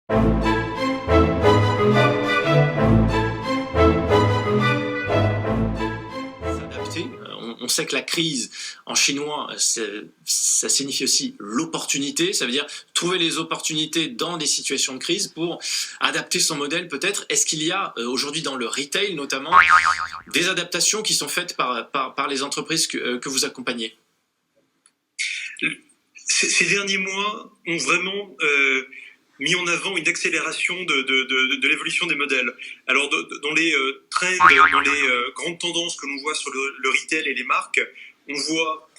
S'adapter. On sait que la crise en chinois, ça signifie aussi l'opportunité. Ça veut dire trouver les opportunités dans des situations de crise pour adapter son modèle peut-être. Est-ce qu'il y a aujourd'hui dans le retail notamment des adaptations qui sont faites par les entreprises que vous accompagnez? Ces derniers mois ont vraiment mis en avant une accélération de l'évolution des modèles. Alors, dans les trends, dans les grandes tendances que l'on voit sur le retail et les marques, on voit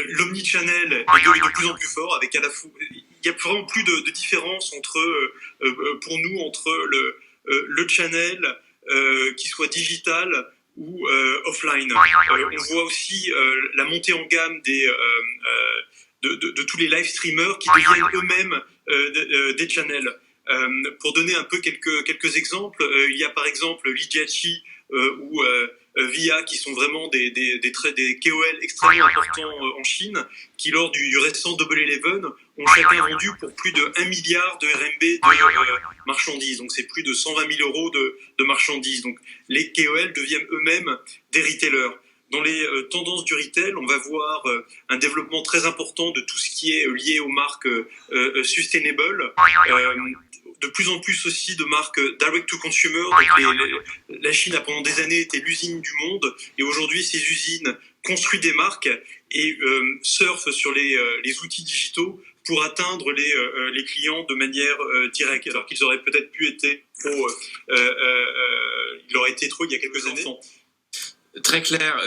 l'omnichannel est de plus en plus fort, avec à la fois, il n'y a vraiment plus de différence entre, pour nous, entre le channel qui soit digital ou offline. On voit aussi la montée en gamme de tous les live streamers qui deviennent eux-mêmes des channels. Pour donner un peu quelques exemples, il y a par exemple Lijiachi ou VIA qui sont vraiment des KOL extrêmement importants en Chine, qui lors du récent Double Eleven ont chacun vendu pour plus de 1 milliard de RMB de marchandises. Donc c'est plus de 120 000 euros de marchandises. Donc les KOL deviennent eux-mêmes des retailers. Dans les tendances du retail, on va voir un développement très important de tout ce qui est lié aux marques sustainable, de plus en plus aussi de marques direct to consumer. Donc la Chine a pendant des années été l'usine du monde, et aujourd'hui ces usines construisent des marques et surfent sur les outils digitaux pour atteindre les clients de manière directe, alors qu'ils auraient peut-être pu être trop, il aurait été trop il y a quelques années. Très clair.